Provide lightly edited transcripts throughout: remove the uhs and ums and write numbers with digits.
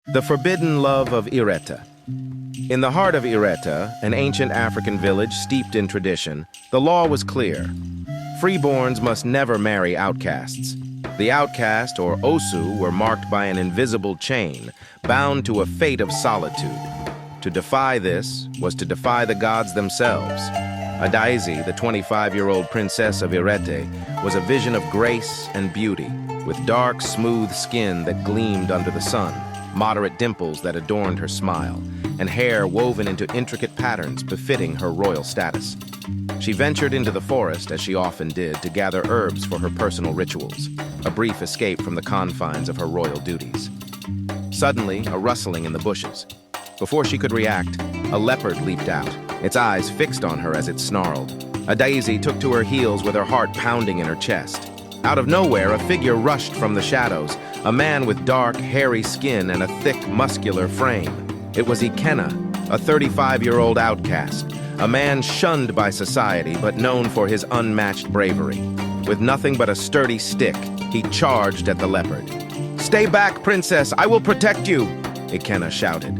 The forbidden love of Ireta. In the heart of Ireta, an ancient African village steeped in tradition, the law was clear. Freeborns must never marry outcasts. The outcast, or OSU, were marked by an invisible chain, bound to a fate of solitude. To defy this was to defy the gods themselves. Adaeze, the 25-year-old princess of Irete, was a vision of grace and beauty, with dark, smooth skin that gleamed under the sun, moderate dimples that adorned her smile, and hair woven into intricate patterns befitting her royal status. She ventured into the forest, as she often did, to gather herbs for her personal rituals, a brief escape from the confines of her royal duties. Suddenly, a rustling in the bushes. Before she could react, a leopard leaped out, its eyes fixed on her as it snarled. Adaeze took to her heels with her heart pounding in her chest. Out of nowhere, a figure rushed from the shadows, a man with dark, hairy skin and a thick, muscular frame. It was Ikenna, a 35-year-old outcast, a man shunned by society but known for his unmatched bravery. With nothing but a sturdy stick, he charged at the leopard. "Stay back, princess! I will protect you!" Ikenna shouted.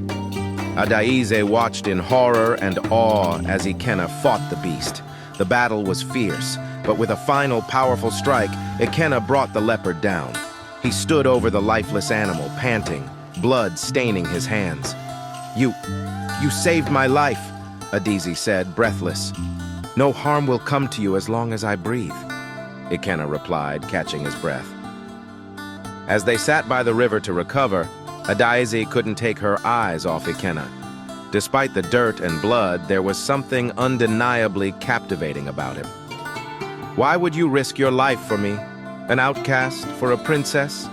Adaeze watched in horror and awe as Ikenna fought the beast. The battle was fierce, but with a final powerful strike, Ikenna brought the leopard down. He stood over the lifeless animal, panting, blood staining his hands. You saved my life," Adaeze said, breathless. "No harm will come to you as long as I breathe," Ikenna replied, catching his breath. As they sat by the river to recover, Adaeze couldn't take her eyes off Ikenna. Despite the dirt and blood, there was something undeniably captivating about him. "Why would you risk your life for me? An outcast for a princess?"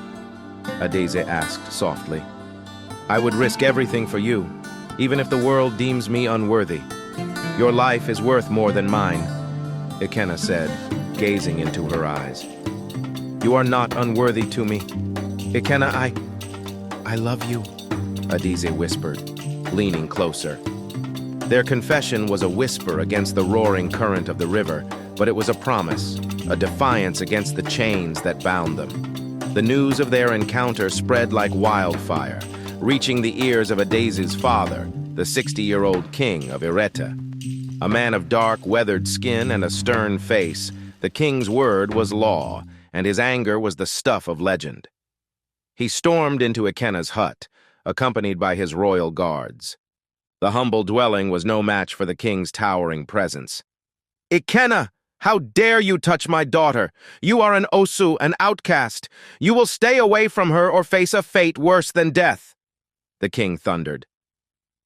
Adaeze asked softly. "I would risk everything for you, even if the world deems me unworthy. Your life is worth more than mine," Ikenna said, gazing into her eyes. "You are not unworthy to me. Ikenna, I love you," Adaeze whispered, leaning closer. Their confession was a whisper against the roaring current of the river, but it was a promise, a defiance against the chains that bound them. The news of their encounter spread like wildfire, reaching the ears of Adaeze's father, the 60-year-old king of Ireta. A man of dark, weathered skin and a stern face, the king's word was law, and his anger was the stuff of legend. He stormed into Ikenna's hut, accompanied by his royal guards. The humble dwelling was no match for the king's towering presence. "Ikenna! How dare you touch my daughter? You are an OSU, an outcast. You will stay away from her or face a fate worse than death," the king thundered.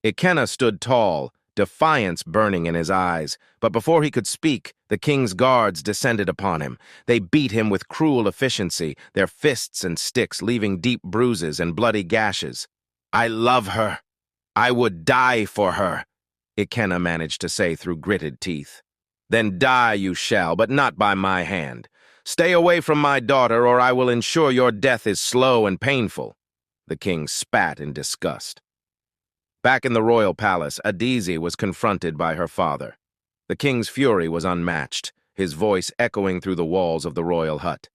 Ikenna stood tall, defiance burning in his eyes, but before he could speak, the king's guards descended upon him. They beat him with cruel efficiency, their fists and sticks leaving deep bruises and bloody gashes. "I love her. I would die for her," Ikenna managed to say through gritted teeth. "Then die you shall, but not by my hand. Stay away from my daughter, or I will ensure your death is slow and painful," the king spat in disgust. Back in the royal palace, Adaeze was confronted by her father. The king's fury was unmatched, his voice echoing through the walls of the royal hut.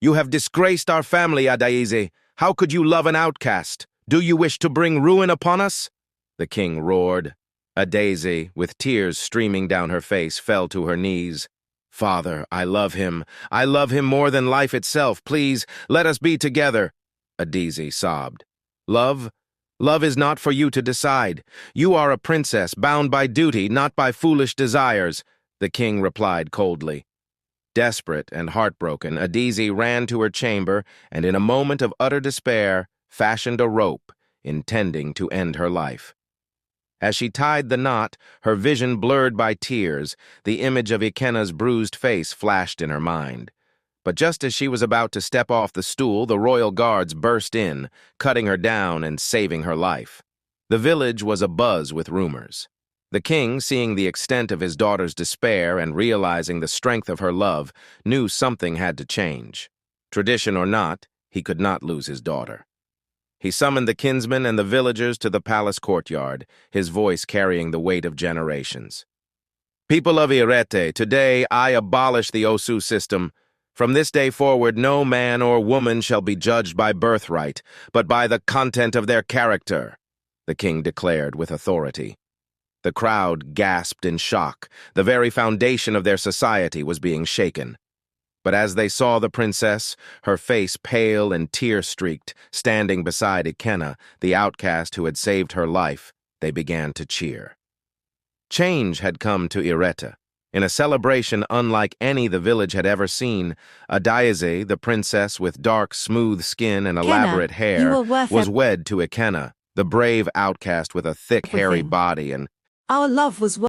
"You have disgraced our family, Adaeze. How could you love an outcast? Do you wish to bring ruin upon us?" the king roared. Adaeze, with tears streaming down her face, fell to her knees. "Father, I love him. I love him more than life itself. Please, let us be together," Adaeze sobbed. "Love? Love is not for you to decide. You are a princess, bound by duty, not by foolish desires," the king replied coldly. Desperate and heartbroken, Adaeze ran to her chamber and, in a moment of utter despair, fashioned a rope, intending to end her life. As she tied the knot, her vision blurred by tears, the image of Ikenna's bruised face flashed in her mind. But just as she was about to step off the stool, the royal guards burst in, cutting her down and saving her life. The village was abuzz with rumors. The king, seeing the extent of his daughter's despair and realizing the strength of her love, knew something had to change. Tradition or not, he could not lose his daughter. He summoned the kinsmen and the villagers to the palace courtyard, his voice carrying the weight of generations. "People of Irete, today I abolish the OSU system. From this day forward, no man or woman shall be judged by birthright, but by the content of their character, the king declared with authority. The crowd gasped in shock. The very foundation of their society was being shaken. But as they saw the princess, her face pale and tear-streaked, standing beside Ikenna, the outcast who had saved her life, they began to cheer. Change had come to Ireta. In a celebration unlike any the village had ever seen, Adaeze, the princess with dark, smooth skin and elaborate hair, was wed to Ikenna, the brave outcast with a thick, hairy body and our love was